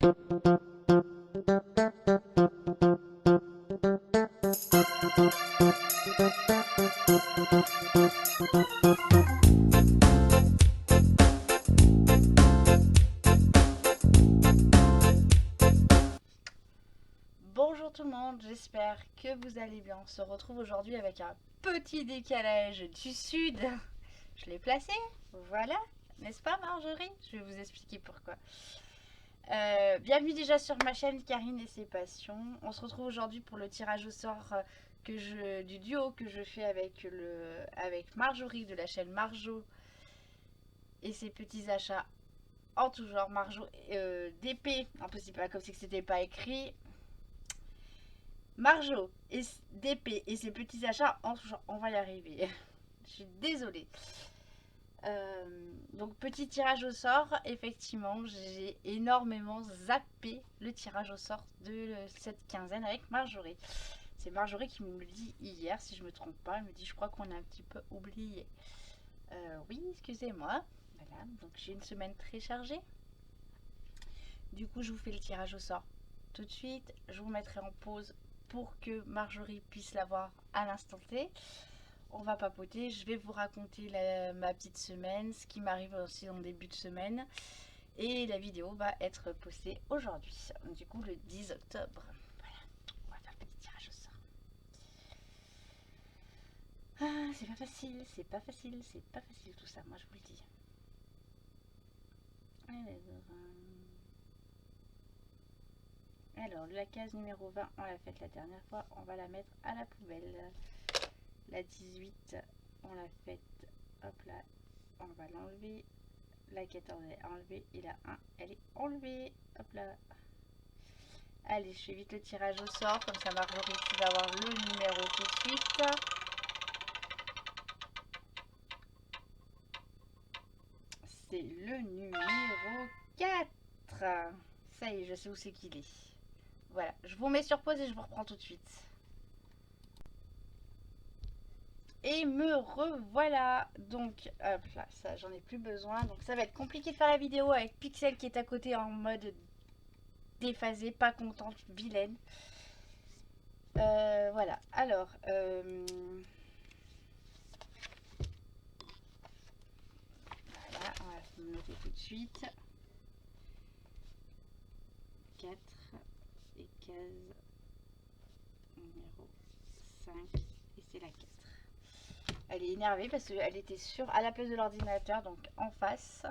Bonjour tout le monde, j'espère que vous allez bien. On se retrouve aujourd'hui avec un petit décalage du sud. Je l'ai placé, voilà, n'est-ce pas Marjorie? Je vais vous expliquer pourquoi. Bienvenue déjà sur ma chaîne Karine et ses passions. On se retrouve aujourd'hui pour le tirage au sort du duo que je fais avec Marjorie de la chaîne Marjo et ses petits achats en tout genre. Marjo d'épée, impossible, pas comme si c'était pas écrit. Marjo et d'épée et ses petits achats en tout genre. On va y arriver. Je suis désolée. Donc petit tirage au sort, effectivement j'ai énormément zappé le tirage au sort de cette quinzaine avec Marjorie. C'est Marjorie qui me le dit hier, si je me trompe pas, elle me dit je crois qu'on a un petit peu oublié. Oui, excusez-moi. Voilà, donc j'ai une semaine très chargée. Du coup je vous fais le tirage au sort tout de suite, je vous mettrai en pause pour que Marjorie puisse l'avoir à l'instant T. On va papoter, je vais vous raconter ma petite semaine, ce qui m'arrive aussi en début de semaine. Et la vidéo va être postée aujourd'hui, du coup le 10 octobre. Voilà, on va faire le petit tirage au sort. Ah, c'est pas facile, c'est pas facile, c'est pas facile tout ça, moi je vous le dis. Alors, la case numéro 20, on l'a faite la dernière fois, on va la mettre à la poubelle. La 18, on l'a faite, hop là, on va l'enlever. La 14 est enlevée et la 1 elle est enlevée. Hop là. Allez, je fais vite le tirage au sort, comme ça Marjorie tu vas avoir le numéro tout de suite. C'est le numéro 4. Ça y est, je sais où c'est qu'il est. Voilà, je vous mets sur pause et je vous reprends tout de suite. Et me revoilà. Donc, hop là, ça j'en ai plus besoin. Donc ça va être compliqué de faire la vidéo avec Pixel qui est à côté en mode déphasé, pas contente, vilaine. Voilà, alors voilà, on va se noter tout de suite 4 et case numéro 5 et c'est la 4. Elle est énervée parce qu'elle était à la place de l'ordinateur, donc en face,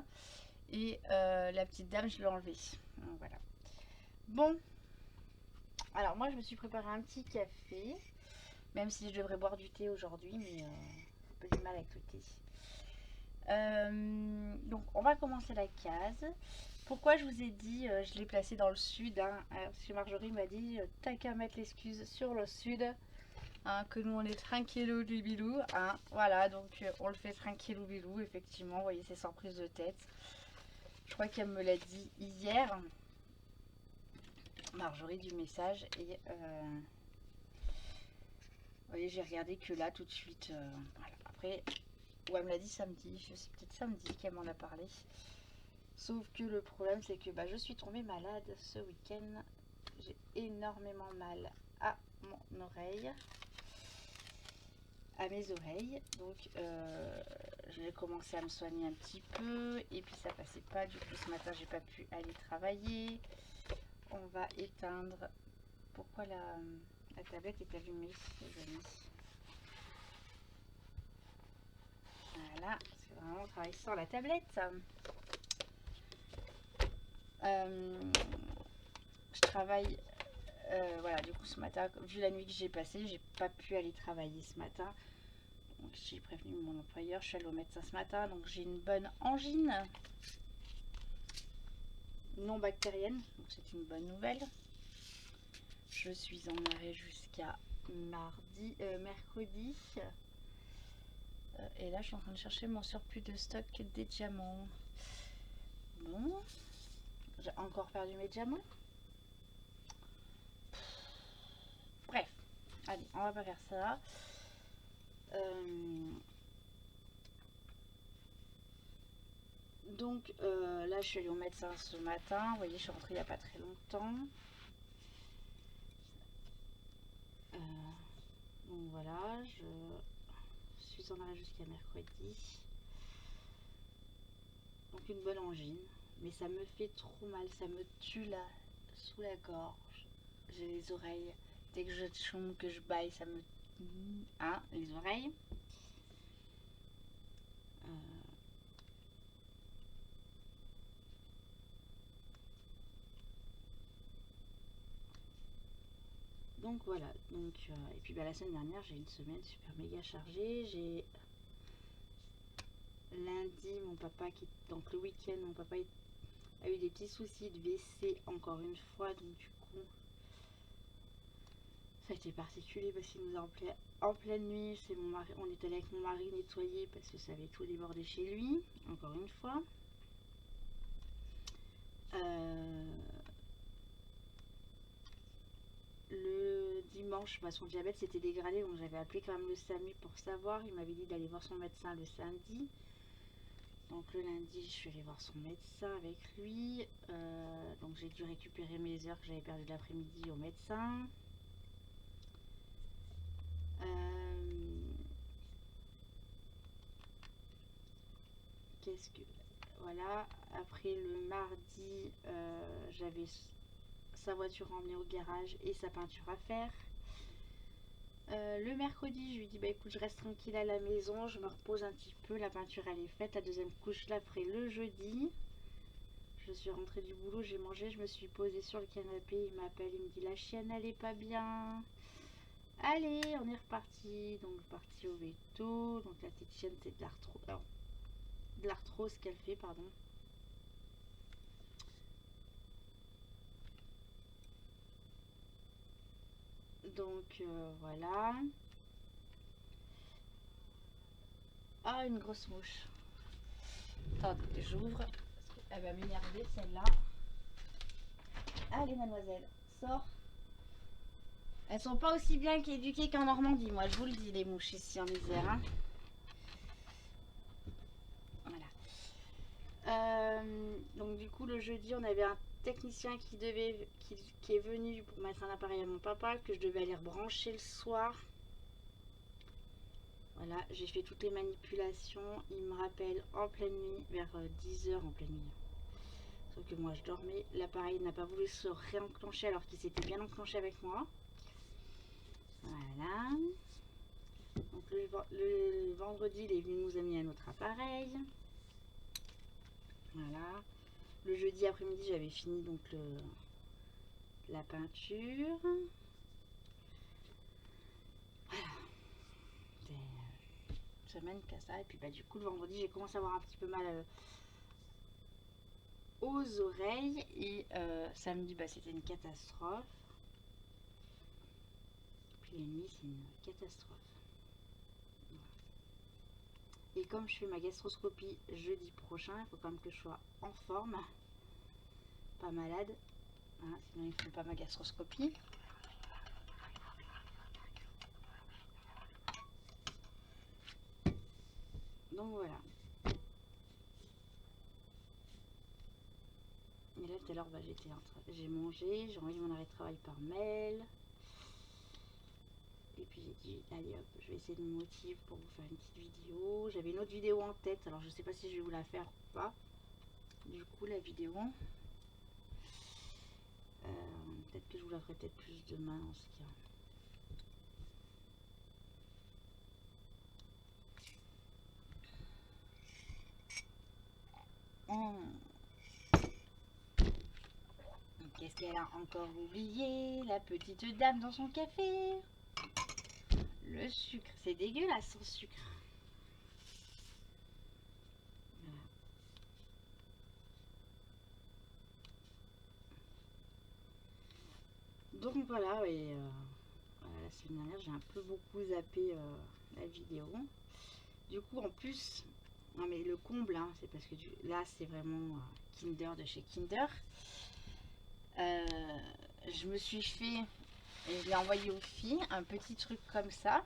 et la petite dame je l'ai enlevée. Voilà. Bon, alors moi je me suis préparé un petit café, même si je devrais boire du thé aujourd'hui, mais un peu du mal avec le thé. Donc on va commencer la case. Pourquoi je vous ai dit je l'ai placé dans le sud, hein, parce que Marjorie m'a dit t'as qu'à mettre l'excuse sur le sud, hein, que nous on est tranquillou du bilou, hein, voilà, donc on le fait tranquillou bilou, effectivement, vous voyez, c'est sans prise de tête. Je crois qu'elle me l'a dit hier, Marjorie, du message, et vous voyez, j'ai regardé que là tout de suite, voilà. Après, ou elle me l'a dit samedi, je sais, peut-être samedi qu'elle m'en a parlé. Sauf que le problème c'est que je suis tombée malade ce week-end. J'ai énormément mal à mon oreille, à mes oreilles. Donc j'ai commencé à me soigner un petit peu et puis ça passait pas. Du coup ce matin j'ai pas pu aller travailler. On va éteindre. Pourquoi la tablette est allumée, les amis? Voilà, c'est vraiment on travaille sans la tablette. Je travaille, voilà, du coup ce matin, vu la nuit que j'ai passée, j'ai pas pu aller travailler ce matin. Donc j'ai prévenu mon employeur, je suis allée au médecin ce matin, donc j'ai une bonne angine non bactérienne, donc c'est une bonne nouvelle. Je suis en arrêt jusqu'à mercredi. Et là je suis en train de chercher mon surplus de stock des diamants. Bon, j'ai encore perdu mes diamants. Bref, allez, on va pas faire ça. Donc là, je suis allée au médecin ce matin. Vous voyez, je suis rentrée il n'y a pas très longtemps. Donc voilà, je suis en arrêt jusqu'à mercredi. Donc une bonne angine. Mais ça me fait trop mal, ça me tue là, sous la gorge. J'ai les oreilles. Dès que je chonde, que je baille, ça me... Hein, les oreilles. Donc voilà, donc, et puis bah, la semaine dernière j'ai une semaine super méga chargée. J'ai lundi mon papa qui, donc le week-end mon papa a eu des petits soucis de WC encore une fois, donc du coup ça a été particulier parce qu'il nous a en pleine nuit. C'est mon mari, on est allé avec mon mari nettoyer parce que ça avait tout débordé chez lui, encore une fois. Le dimanche, bah, son diabète s'était dégradé, donc j'avais appelé quand même le SAMU pour savoir. Il m'avait dit d'aller voir son médecin le samedi. Donc le lundi, je suis allée voir son médecin avec lui. Donc j'ai dû récupérer mes heures que j'avais perdues l'après-midi au médecin. Qu'est-ce que... Voilà. Après le mardi, j'avais sa voiture emmenée au garage et sa peinture à faire. Le mercredi, je lui dis bah écoute, je reste tranquille à la maison, je me repose un petit peu, la peinture elle est faite, la deuxième couche je la ferai le jeudi. Je suis rentrée du boulot, j'ai mangé, je me suis posée sur le canapé, il m'appelle, il me dit la chienne elle est pas bien. Allez, on est reparti, donc parti au veto, donc la petite chienne c'est de l'arthrose qu'elle fait, pardon. Donc voilà. Ah, une grosse mouche. Attendez, j'ouvre. Elle va m'énerver celle-là. Allez mademoiselle, sors. Elles sont pas aussi bien qu'éduquées qu'en Normandie, moi je vous le dis, les mouches ici en Isère. Hein. Voilà. Donc du coup le jeudi on avait un technicien qui est venu pour mettre un appareil à mon papa que je devais aller rebrancher le soir. Voilà, j'ai fait toutes les manipulations. Il me rappelle en pleine nuit, vers 10h en pleine nuit. Sauf que moi je dormais. L'appareil n'a pas voulu se réenclencher alors qu'il s'était bien enclenché avec moi. Voilà. Donc le vendredi, il est venu nous amener un autre appareil. Voilà. Le jeudi après-midi, j'avais fini donc la peinture. Voilà. C'est semaine qu'à ça. Et puis bah, du coup, le vendredi, j'ai commencé à avoir un petit peu mal aux oreilles. Et samedi, bah, c'était une catastrophe. Puis les nuits, c'est une catastrophe. Et comme je fais ma gastroscopie jeudi prochain, il faut quand même que je sois en forme, pas malade, hein, sinon ils ne font pas ma gastroscopie. Donc voilà. Et là tout à l'heure, bah, j'ai mangé, j'ai envoyé mon arrêt de travail par mail. Et puis j'ai dit, allez hop, je vais essayer de me motiver pour vous faire une petite vidéo. J'avais une autre vidéo en tête, alors je sais pas si je vais vous la faire ou pas. Du coup, la vidéo. Peut-être que je vous la ferai peut-être plus demain en ce cas. Qu'est-ce qu'elle a encore oublié, la petite dame dans son café? Le sucre, c'est dégueulasse sans sucre. Donc voilà, et la semaine dernière j'ai un peu beaucoup zappé la vidéo. Du coup en plus, non mais le comble, hein, c'est parce que là c'est vraiment Kinder de chez Kinder. Je me suis fait, et je l'ai envoyé aux filles, un petit truc comme ça.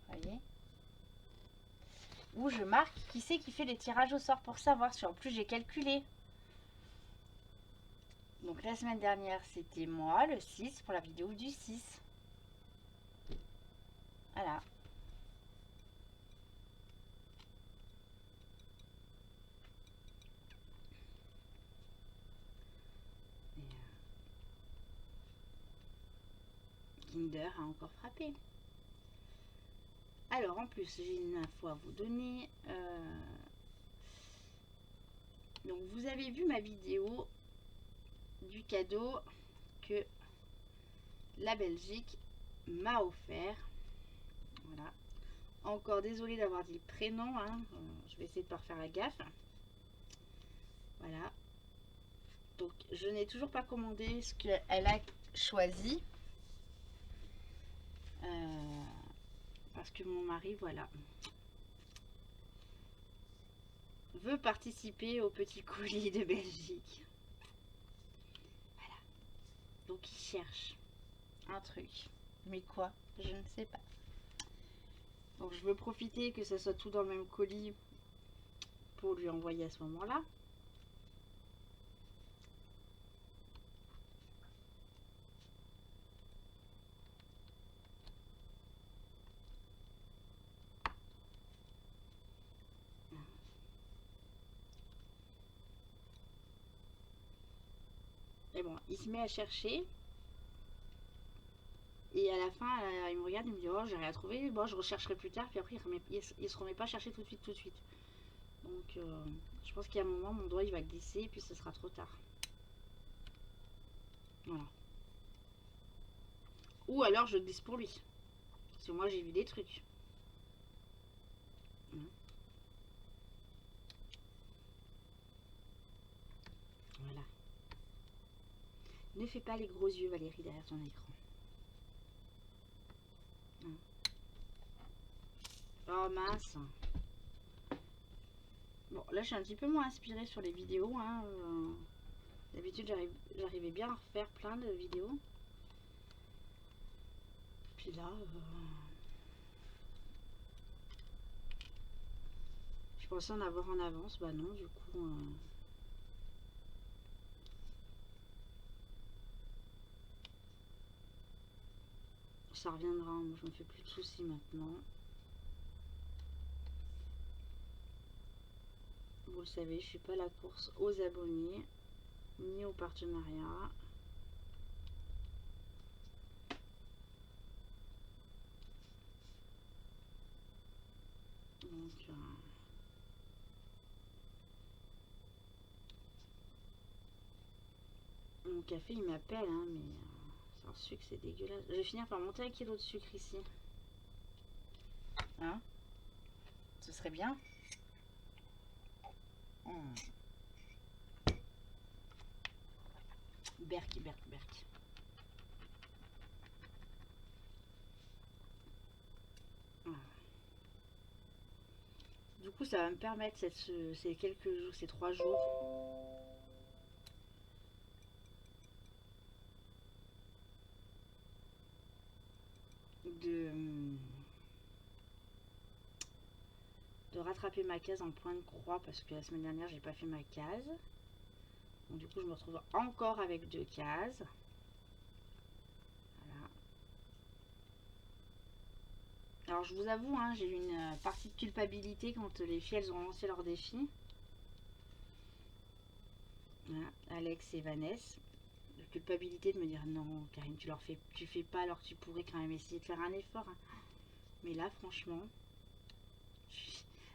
Vous voyez? où je marque qui c'est qui fait les tirages au sort pour savoir si en plus j'ai calculé. Donc la semaine dernière c'était moi, le 6, pour la vidéo du 6. Voilà. Kinder a encore frappé. Alors en plus j'ai une info à vous donner. Donc vous avez vu ma vidéo du cadeau que la Belgique m'a offert. Voilà. Encore désolée d'avoir dit le prénom, hein. Je vais essayer de ne pas refaire la gaffe. Voilà. Donc je n'ai toujours pas commandé ce qu'elle a choisi. Parce que mon mari, voilà, veut participer au petit colis de Belgique. Voilà. Donc il cherche un truc. Mais quoi? Je ne sais pas. Donc je veux profiter que ça soit tout dans le même colis pour lui envoyer à ce moment-là. Et bon, il se met à chercher. Et à la fin, il me regarde, il me dit oh j'ai rien trouvé, bon je rechercherai plus tard. Puis après il se remet pas à chercher tout de suite. Donc je pense qu'il y a un moment mon doigt il va glisser et puis ce sera trop tard. Voilà. Ou alors je glisse pour lui. Parce que moi j'ai vu des trucs. Voilà. Ne fais pas les gros yeux Valérie derrière ton écran. Oh mince. Bon là je suis un petit peu moins inspirée sur les vidéos. Hein. D'habitude j'arrivais bien à refaire plein de vidéos. Puis là... je pensais en avoir en avance. Bah non du coup... ça reviendra, moi je me fais plus de soucis maintenant. Vous le savez, je suis pas à la course aux abonnés ni au partenariat. Donc mon café il m'appelle hein, mais c'est un sucre, c'est dégueulasse. Je vais finir par monter 1 kilo de sucre ici. Hein? Ce serait bien. Berk. Du coup, ça va me permettre ces quelques jours, ces 3 jours, de rattraper ma case en point de croix parce que la semaine dernière j'ai pas fait ma case. Donc du coup je me retrouve encore avec 2 cases. Voilà. Alors je vous avoue, hein, j'ai eu une partie de culpabilité quand les filles elles ont lancé leur défi. Voilà, Alex et Vanessa. La culpabilité de me dire non Karine, tu fais pas alors que tu pourrais quand même essayer de faire un effort. Hein. Mais là franchement,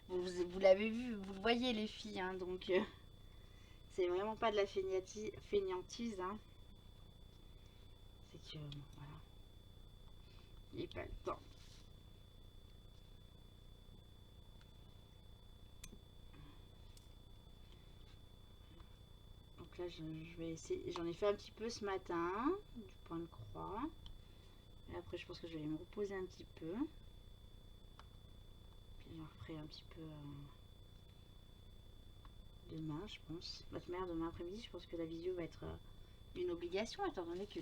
vous l'avez vu, vous le voyez les filles, hein, donc c'est vraiment pas de la fainéantise. Hein. C'est que voilà, il n'y a pas le temps. Donc là je vais essayer, j'en ai fait un petit peu ce matin, du point de croix. Et après je pense que je vais aller me reposer un petit peu. Puis j'en referai un petit peu demain je pense. Bah, demain après-midi je pense que la visio va être une obligation étant donné que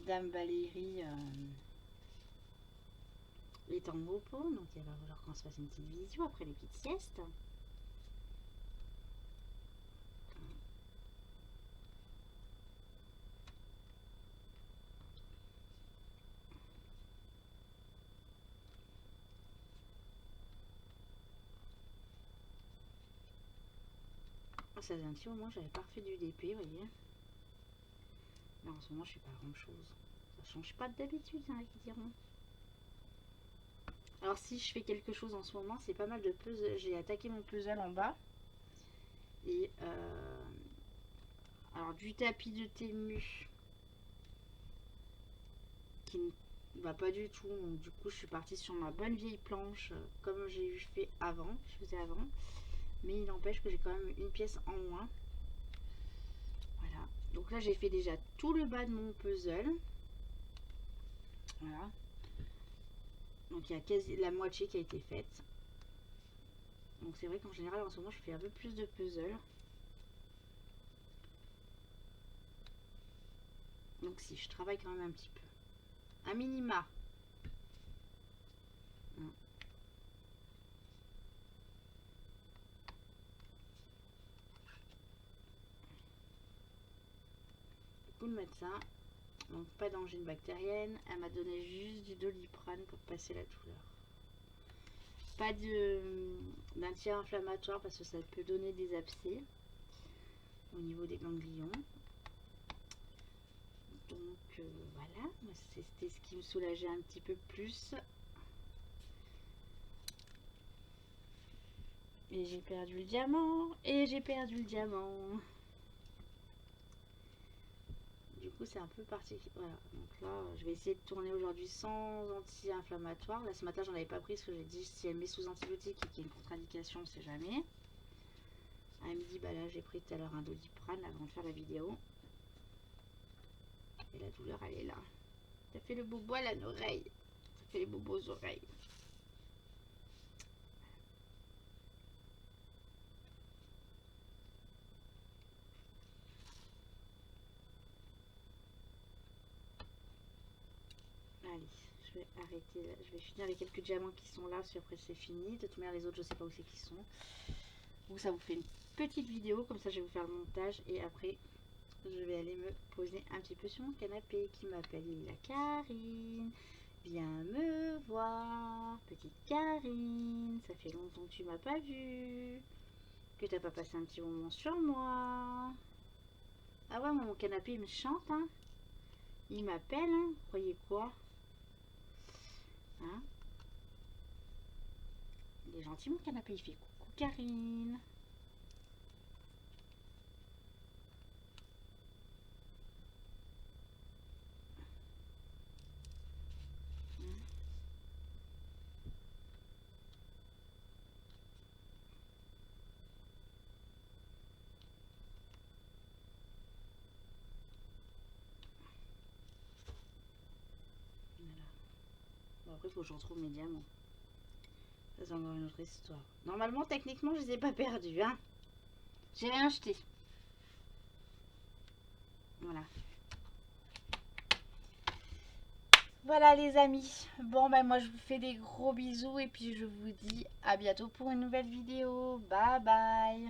Dame Valérie est en repos, donc il va falloir qu'on se fasse une petite visio après les petites siestes. Ça faisait un petit moment, j'avais pas refait du DP, vous voyez. Là en ce moment, je fais pas grand chose. Ça change pas d'habitude, hein, qui diront. Alors si je fais quelque chose en ce moment, c'est pas mal de puzzle. J'ai attaqué mon puzzle en bas. Et alors du tapis de Temu qui ne va pas du tout. Donc du coup je suis partie sur ma bonne vieille planche comme j'ai fait avant. Je faisais avant. Mais il n'empêche que j'ai quand même une pièce en moins. Voilà. Donc là j'ai fait déjà tout le bas de mon puzzle. Voilà. Donc il y a quasi la moitié qui a été faite. Donc c'est vrai qu'en général en ce moment je fais un peu plus de puzzle. Donc si je travaille quand même un petit peu. Un minima. Du coup le médecin, donc pas d'angine bactérienne, elle m'a donné juste du Doliprane pour passer la douleur. Pas d'anti-inflammatoire parce que ça peut donner des abcès au niveau des ganglions. Donc voilà, c'était ce qui me soulageait un petit peu plus. Et j'ai perdu le diamant. Et j'ai perdu le diamant. Du coup c'est un peu particulier. Voilà, donc là je vais essayer de tourner aujourd'hui sans anti-inflammatoire. Là ce matin j'en avais pas pris parce que j'ai dit si elle met sous antibiotique et qu'il y a une contre-indication on sait jamais. Elle me dit bah là j'ai pris tout à l'heure un Doliprane avant de faire la vidéo. Et la douleur elle est là. Ça fait le bobo à l'oreille. Ça fait les bobos aux oreilles. Allez, je vais arrêter là. Je vais finir les quelques diamants qui sont là. Parce qu'après c'est fini. De toute manière les autres je sais pas où c'est qu'ils sont. Donc ça vous fait une petite vidéo. Comme ça je vais vous faire le montage. Et après je vais aller me poser un petit peu sur mon canapé. Qui m'appelle la Karine. Viens me voir, petite Karine. Ça fait longtemps que tu m'as pas vue. Que t'as pas passé un petit moment sur moi. Ah ouais, mon canapé il me chante, hein. Il m'appelle, hein. Vous croyez quoi? Hein? Il est gentil mon canapé, il fait coucou Karine. Voilà. Bon, après il faut que je retrouve mes diamants. Ça c'est encore une autre histoire. Normalement, techniquement, je les ai pas perdus, hein. J'ai rien jeté. Voilà. Voilà les amis, bon ben moi je vous fais des gros bisous et puis je vous dis à bientôt pour une nouvelle vidéo, bye bye.